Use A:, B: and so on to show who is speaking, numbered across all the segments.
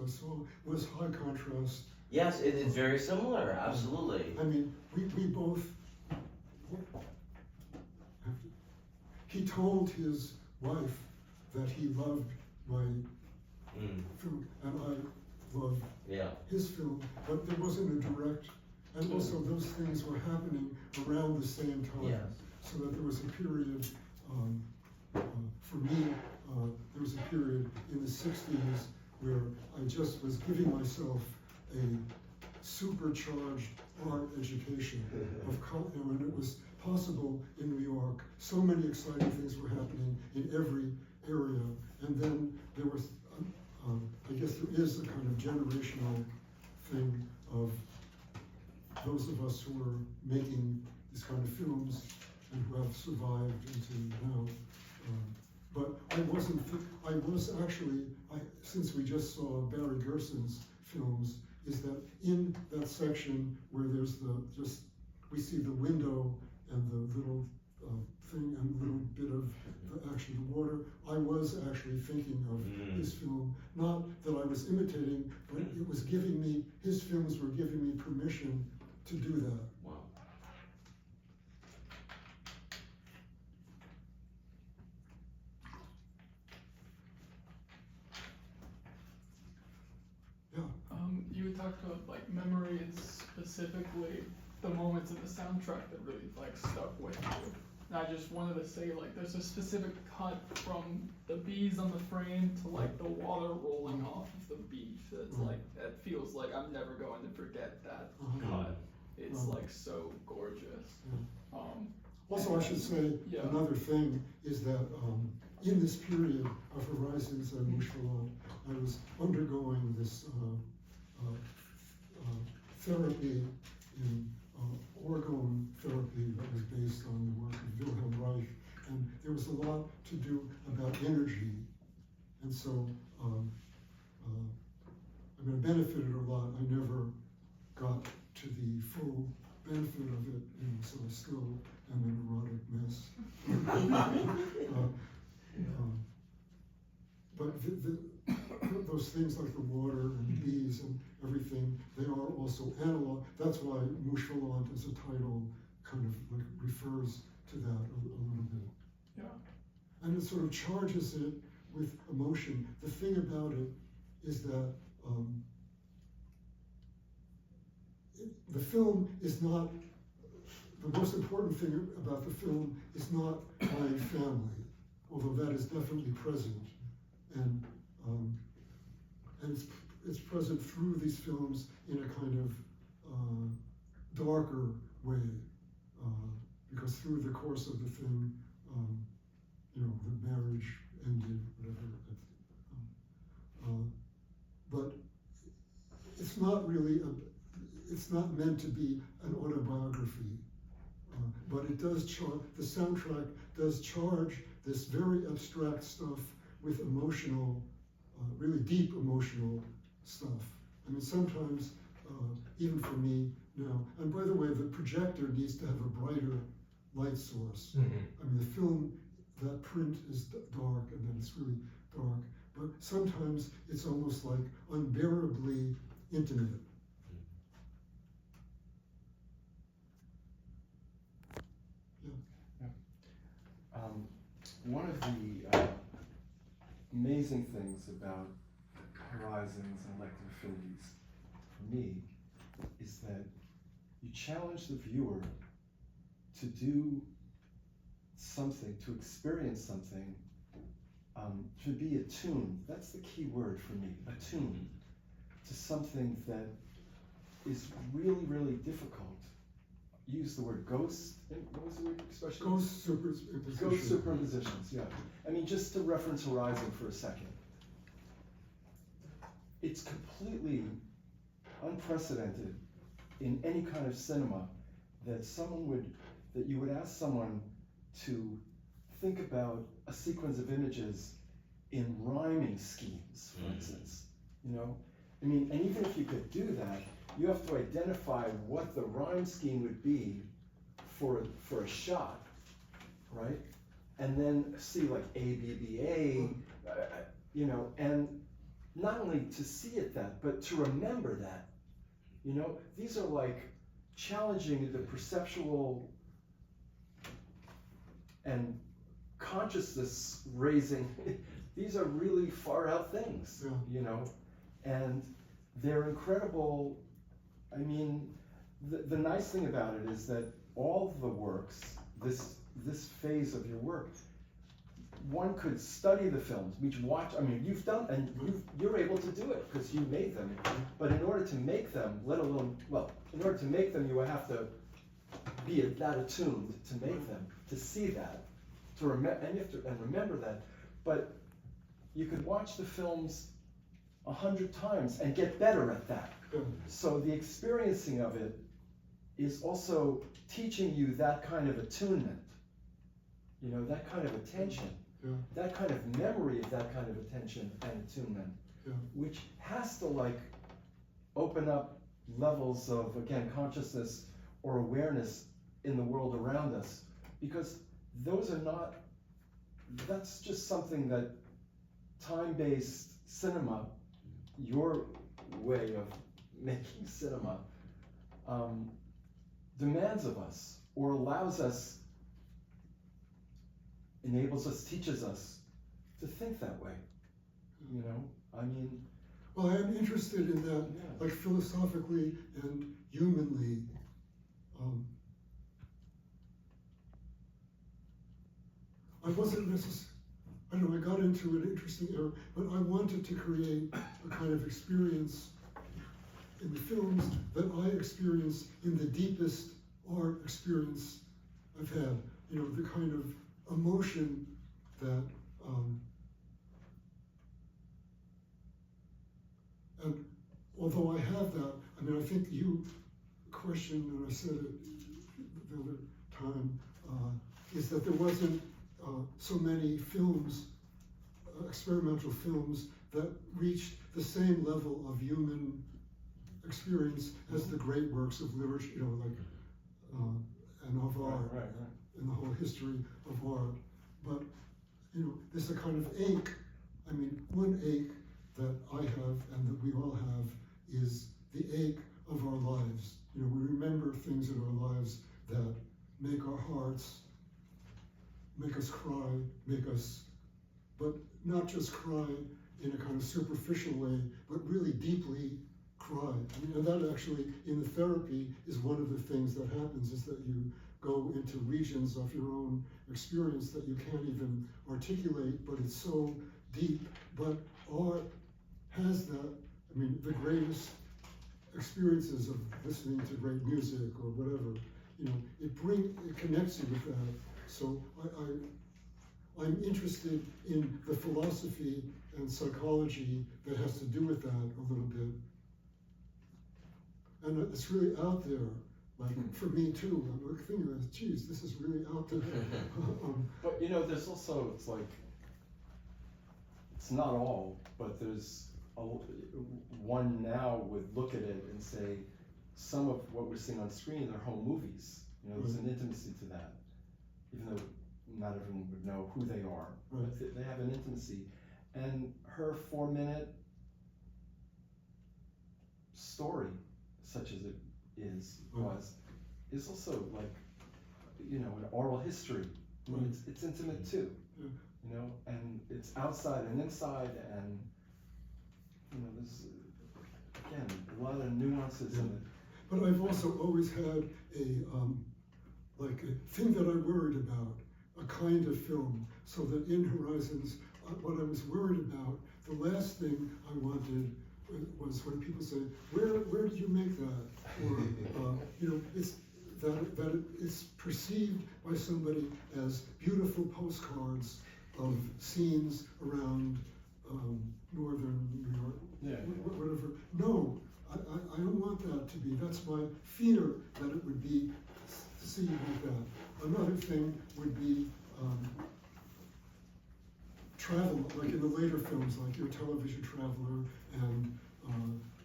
A: I saw was high contrast.
B: Yes, it is very similar, absolutely.
A: I mean, we both, he told his wife that he loved my film, and I loved his film, but there wasn't a direct, and also those things were happening around the same time, so that there was a period, for me, there was a period in the 60s where I just was giving myself a supercharged art education and it was possible in New York. So many exciting things were happening in every area, and then there was, I guess there is a kind of generational thing of those of us who are making these kind of films and who have survived into now. But I was actually, since we just saw Barry Gerson's films, is that in that section where there's we see the window and the little thing and a little bit of actually the water, I was actually thinking of his film. Not that I was imitating, but it was giving me, his films were giving me permission to do that.
B: Wow.
C: You talked about like memory and specifically the moments in the soundtrack that really like stuck with you. And I just wanted to say like there's a specific cut from the bees on the frame to like the water rolling off of the beach that's like, that feels like I'm never going to forget that cut. It's like so gorgeous.
A: Also, I should say another thing is that in this period of Horizons and Moucheron, I was undergoing this therapy in orgone therapy that was based on the work of Wilhelm Reich, and there was a lot to do about energy, and so I benefited a lot. I never got to the full benefit of it, and so I still am an erotic mess. But those things like the water and the bees and everything, they are also analog. That's why Moucheron as a title kind of like refers to that a little bit.
C: Yeah.
A: And it sort of charges it with emotion. The thing about it is that the film is not, the most important thing about the film is not my family, although that is definitely present. And it's present through these films in a kind of darker way, because through the course of the thing, you know, the marriage ended, whatever. But it's not really it's not meant to be an autobiography, but it does the soundtrack does charge this very abstract stuff with emotional, really deep emotional stuff. I mean, sometimes, even for me now, and by the way, the projector needs to have a brighter light source. I mean, the film, that print is dark, and then it's really dark, but sometimes it's almost like unbearably intimate.
D: One of the amazing things about Horizons and Elective Affinities for me is that you challenge the viewer to do something, to experience something, to be attuned. That's the key word for me, attuned to something that is really, really difficult. Use the word ghost, what was the word expression?
A: Ghost superimposition.
D: Ghost superimpositions, yeah. I mean, just to reference Horizon for a second. It's completely unprecedented in any kind of cinema that you would ask someone to think about a sequence of images in rhyming schemes, for instance, you know? I mean, and even if you could do that, you have to identify what the rhyme scheme would be for a shot, right? And then see like A, B, B, A, you know, and not only to see it that, but to remember that. You know, these are like challenging the perceptual and consciousness raising. These are really far out things, you know, and they're incredible. I mean, the nice thing about it is that all the works, this phase of your work, one could study the films, watch. I mean, you've done, and you're able to do it because you made them. But in order to make them, let alone, well, in order to make them, you would have to be that attuned to make them, to see that, to remember, and you have to remember that. But you could watch the films 100 times and get better at that. So the experiencing of it is also teaching you that kind of attunement, you know, that kind of attention, that kind of memory of that kind of attention and attunement, which has to like open up levels of, again, consciousness or awareness in the world around us, because those are not, that's just something that time-based cinema, your way of making cinema, demands of us, or allows us, enables us, teaches us to think that way. You know, I mean.
A: Well, I am interested in that, like philosophically and humanly. I wasn't necessarily, I know I got into an interesting era, but I wanted to create a kind of experience in the films that I experienced in the deepest art experience I've had. You know, the kind of emotion that, and although I have that, I mean, I think you questioned, and I said it the other time, is that there wasn't so many films, experimental films, that reached the same level of human experience as the great works of literature, you know, like, and of art, in the whole history of art. But, you know, there's a kind of ache. I mean, one ache that I have and that we all have is the ache of our lives. You know, we remember things in our lives that make our hearts, make us cry, make us, but not just cry in a kind of superficial way, but really deeply cry. I mean, and that actually, in the therapy, is one of the things that happens, is that you go into regions of your own experience that you can't even articulate, but it's so deep. But art has that. I mean, the greatest experiences of listening to great music or whatever, you know, it connects you with that. So I'm interested in the philosophy and psychology that has to do with that a little bit. And it's really out there, like for me too. I'm thinking, geez, this is really out there.
D: But you know, there's also, it's like, it's not all, but there's one now would look at it and say, some of what we're seeing on screen are home movies. You know, there's an intimacy to that, even though not everyone would know who they are, but they have an intimacy. And her 4-minute story, such as it is also like, you know, an oral history. I mean, it's intimate too, you know, and it's outside and inside, and you know, there's again a lot of nuances in it.
A: But I've also always had like a thing that I worried about, a kind of film, so that in Horizons, what I was worried about, the last thing I wanted was when people say, where did you make that? Or, you know, it's that it's perceived by somebody as beautiful postcards of scenes around northern New York, whatever. No, I don't want that to be. That's my fear, that it would be seen like that. Another thing would be travel, like in the later films, like Your Television Traveler and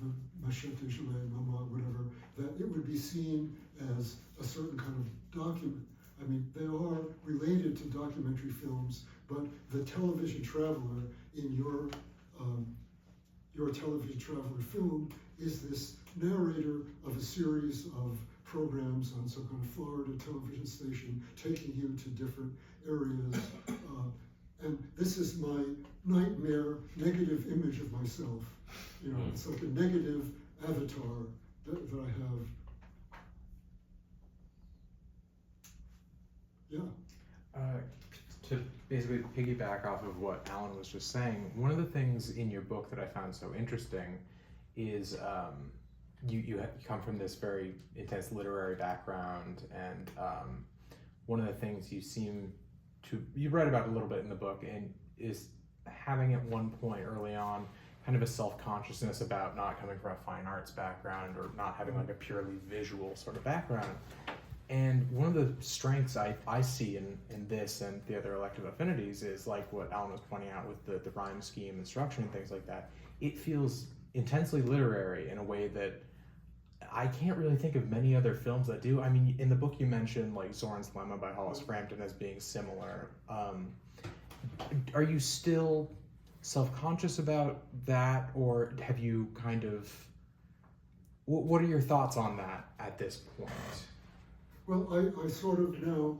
A: the Machette de Gilet, Mama, whatever, that it would be seen as a certain kind of document. I mean, they are related to documentary films, but the Television Traveler in your Your Television Traveler film is this narrator of a series of programs on some kind of Florida television station, taking you to different areas. And this is my nightmare negative image of myself. You know, it's like a negative avatar that I have. Yeah.
E: To basically piggyback off of what Alan was just saying, one of the things in your book that I found so interesting is you come from this very intense literary background, and one of the things you write about a little bit in the book, and is having at one point early on kind of a self-consciousness about not coming from a fine arts background or not having like a purely visual sort of background. And one of the strengths I see in this and the other elective affinities is like what Alan was pointing out with the rhyme scheme and structure and things like that. It feels intensely literary in a way that I can't really think of many other films that do. I mean, in the book you mentioned like Zoran's Lemma by Hollis Frampton as being similar. Are you still self-conscious about that, or have you kind of, what are your thoughts on that at this point?
A: Well, I sort of now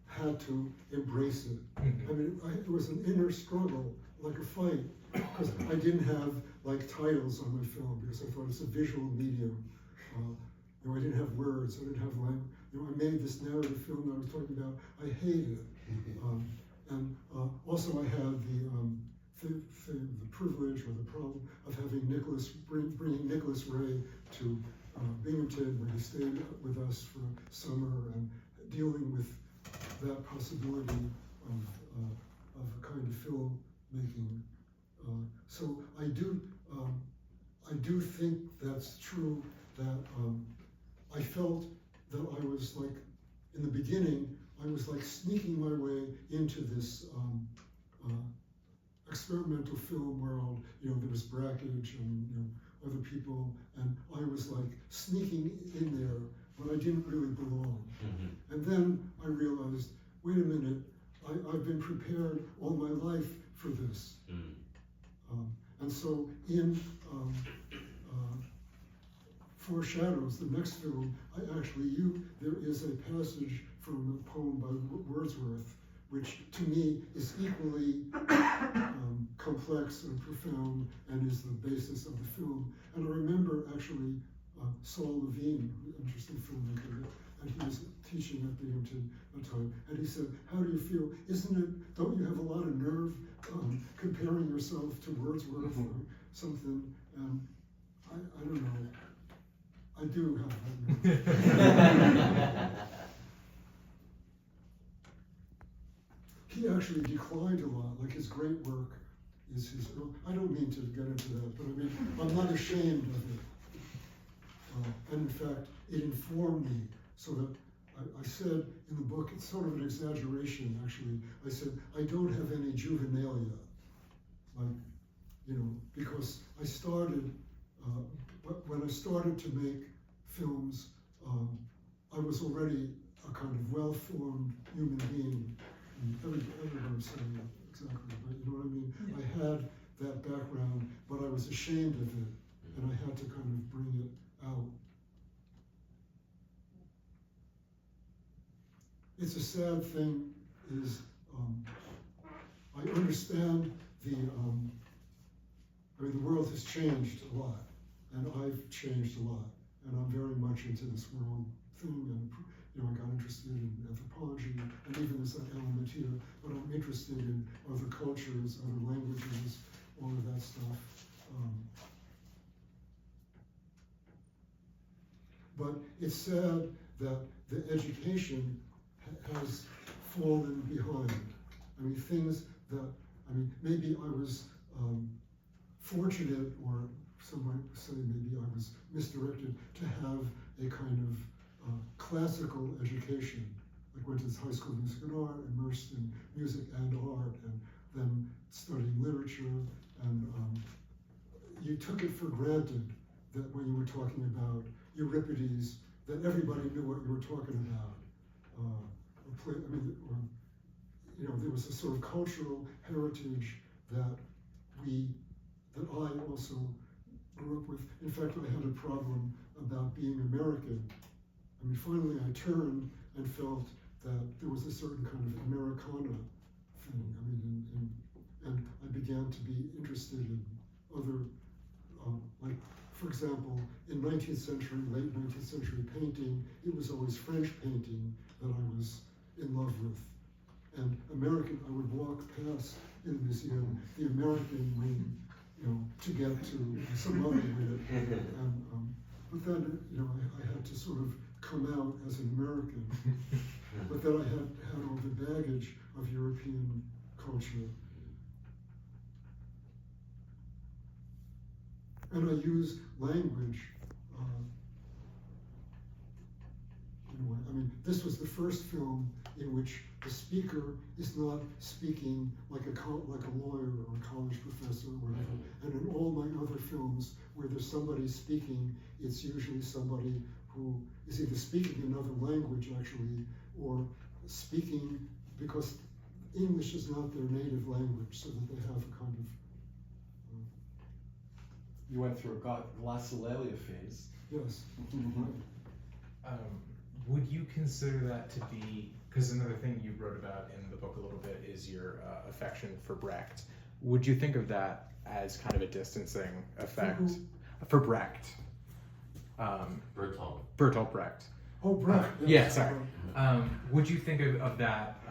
A: had to embrace it. I mean, it was an inner struggle, like a fight, because I didn't have like titles on my film because I thought it's a visual medium. You know, I didn't have words, I didn't have language. You know, I made this narrative film that I was talking about. I hated it. And also I had the privilege or the problem of having bringing Nicholas Ray to Binghamton, where he stayed with us for summer, and dealing with that possibility of a kind of filmmaking. So I do think that's true, that I felt that I was like, in the beginning, I was like sneaking my way into this experimental film world. You know, there was Brackage and, you know, other people, and I was like sneaking in there, but I didn't really belong. And then I realized, wait a minute, I've been prepared all my life for this. And so in Four Shadows, the next film, there is a passage from a poem by Wordsworth, which to me is equally complex and profound and is the basis of the film. And I remember actually Saul Levine, an interesting filmmaker, and he was teaching at Binghamton at the time, and he said, how do you feel? Don't you have a lot of nerve comparing yourself to Wordsworth or something? And I don't know, I do have that nerve. He actually declined a lot, like his great work is his, I don't mean to get into that, but I mean, I'm not ashamed of it. And in fact, it informed me, so that I said in the book, it's sort of an exaggeration actually, I said, I don't have any juvenilia, like, you know, because I started, when I started to make films, I was already a kind of well-formed human being. Everybody's saying that exactly, but you know what I mean? Yeah. I had that background, but I was ashamed of it, and I had to kind of bring it out. It's a sad thing, is I understand the world has changed a lot, and I've changed a lot, and I'm very much into this world thing, and you know, I got interested in anthropology, and even there's that element here, but I'm interested in other cultures, other languages, all of that stuff. But it's sad that the education has fallen behind. I mean, things that, I mean, maybe I was fortunate, or some might say maybe I was misdirected, to have a kind of classical education. Like went to this high school of music and art, immersed in music and art, and then studying literature, and you took it for granted that when you were talking about Euripides, that everybody knew what you were talking about. You know, there was a sort of cultural heritage that I also grew up with. In fact, I had a problem about being American. I mean, finally I turned and felt that there was a certain kind of Americana thing. I mean, and I began to be interested in other, like, for example, in late 19th century painting, it was always French painting that I was in love with. And American, I would walk past in the museum, the American wing, you know, to get to some other wing. And, but then, you know, I had to sort of come out as an American. But then I had all the baggage of European culture. And I use language in a way. I mean, this was the first film in which the speaker is not speaking like a lawyer or a college professor or whatever. And in all my other films where there's somebody speaking, it's usually somebody who is either speaking another language actually, or speaking because English is not their native language, so that they have a kind of
D: You went through a glossolalia phase.
A: yes.
E: Would you consider that to be, because another thing you wrote about in the book a little bit is your affection for Brecht. Would you think of that as kind of a distancing effect? For Brecht. Bertolt Brecht.
A: Oh, Brecht.
E: Yeah, sorry. Would you think of that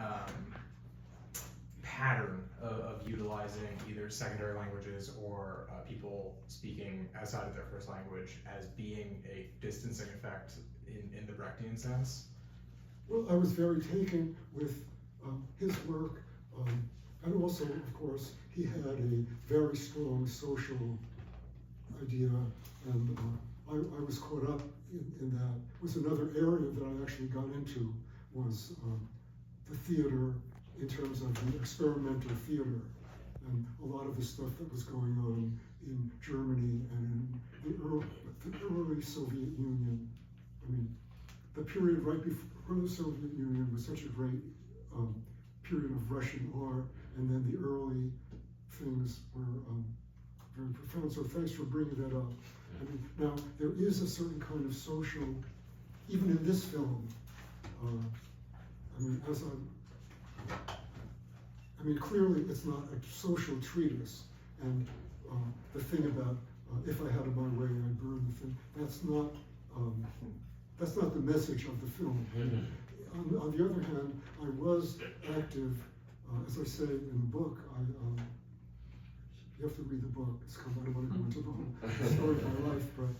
E: pattern of utilizing either secondary languages or people speaking outside of their first language as being a distancing effect in the Brechtian sense?
A: Well, I was very taken with his work, and also, of course, he had a very strong social idea, and I was caught up in that. It was another area that I actually got into, was the theater in terms of the experimental theater, and a lot of the stuff that was going on in Germany and in the early Soviet Union. I mean, the period right before the Soviet Union was such a great period of Russian art, and then the early things were very profound. So thanks for bringing that up. I mean, now, there is a certain kind of social, even in this film, I mean, clearly it's not a social treatise, and the thing about if I had it my way, I'd burn the thing, that's not the message of the film. On the other hand, I was active, as I say in the book. You have to read the book. I don't want to go into the whole story of my life, but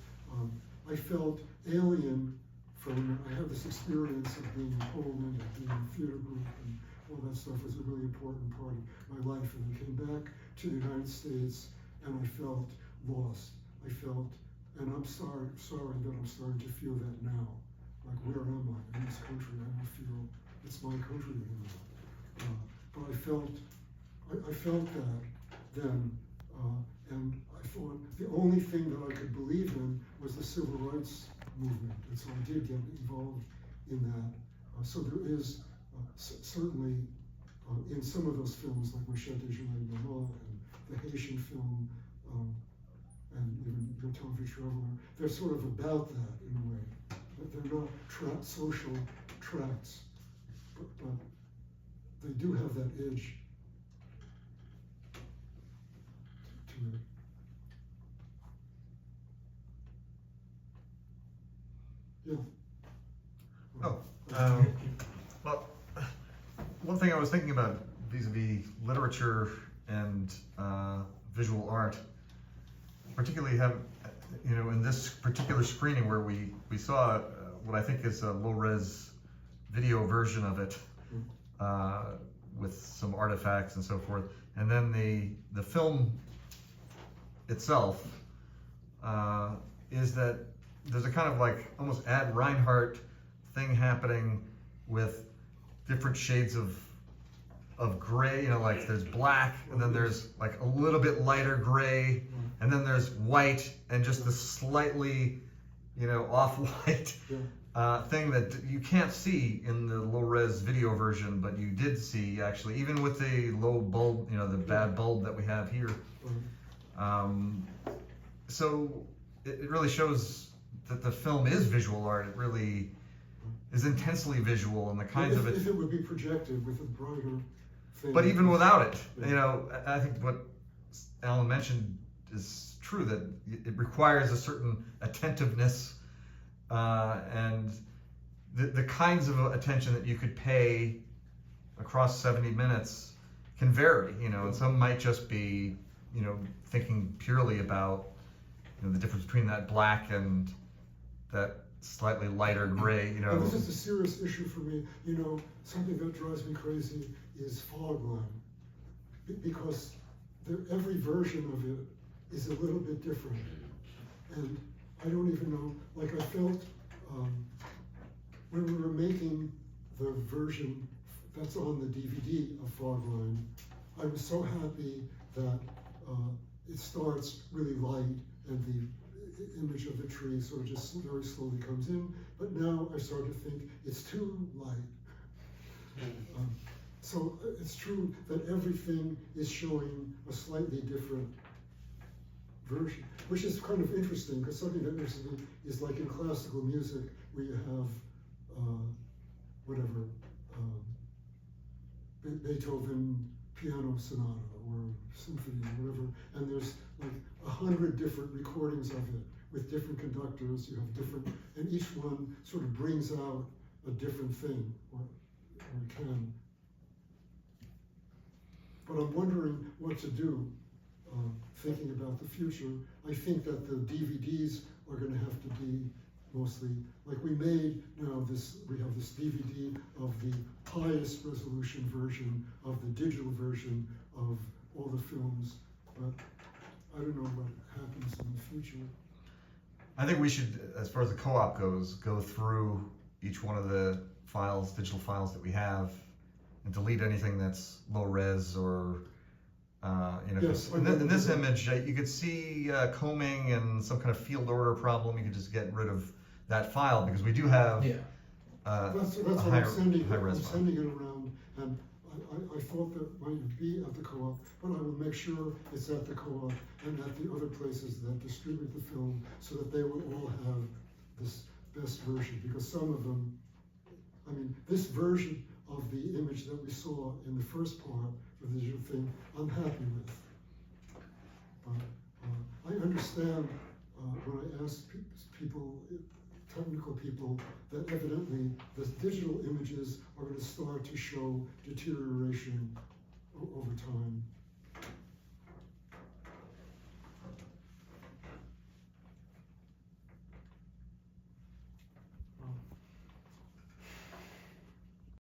A: I felt alien from. I had this experience of being in Poland and being in a theater group, and all that stuff was a really important part of my life. And I came back to the United States, and I felt lost. I felt, and I'm sorry that I'm starting to feel that now. Like, where am I in this country? I don't feel it's my country anymore. But I felt that then, and I thought the only thing that I could believe in was the civil rights movement, and so I did get involved in that. So there is certainly in some of those films, like Machete de Jolie and the Haitian film, and even Le Temps du Traveler, they're sort of about that in a way. But they're not social tracts, but they do have that edge to it. Yeah.
F: Well, one thing I was thinking about vis-a-vis literature and visual art, particularly in this particular screening where we saw what I think is a low-res video version of it with some artifacts and so forth, and then the film itself is that there's a kind of like almost Ad Reinhardt thing happening with different shades of gray, like there's black, and then there's like a little bit lighter gray, and then there's white, and just the slightly, off-white thing that you can't see in the low-res video version, but you did see actually, even with the low bulb, the bad bulb that we have here. so it really shows that the film is visual art. It really is intensely visual, and the kinds of it.
A: If it would be projected with a brighter thing.
F: But even without it,
A: Yeah.
F: you know, I think what Alan mentioned is true, that it requires a certain attentiveness, and the kinds of attention that you could pay across 70 minutes can vary, you know, and some might just be, you know, thinking purely about, you know, the difference between that black and that slightly lighter gray, you know.
A: And this is a serious issue for me. You know, something that drives me crazy is fog line, because every version of it is a little bit different, and I don't even know. Like I felt when we were making the version that's on the DVD of fog line, I was so happy that it starts really light and the image of the tree sort of just very slowly comes in, but now I start to think it's too light. So it's true that everything is showing a slightly different version, which is kind of interesting, because something that interests me is like in classical music where you have Beethoven piano sonata or symphony or whatever, and there's like 100 different recordings of it with different conductors. You have different, and each one sort of brings out a different thing, or can. But I'm wondering what to do, thinking about the future. I think that the DVDs are going to have to be mostly, like we made now this, we have this DVD of the highest resolution version of the digital version of all the films, but I don't know what happens in the future.
F: I think we should, as far as the co-op goes, go through each one of the files, digital files that we have, and delete anything that's low res or, you know,
A: Yes,
F: in this image, you could see combing and some kind of field order problem. You could just get rid of that file, because we do have
A: That's
F: a
A: what
F: high,
A: I'm sending.
F: high-res
A: I'm
F: file.
A: sending it around, and I thought that might be at the co-op, but I will make sure it's at the co-op and at the other places that distribute the film, so that they will all have this best version, because some of them, I mean, this version of the image that we saw in the first part of the digital thing, I'm happy with. But I understand when I ask people, technical people, that evidently the digital images are going to start to show deterioration over time.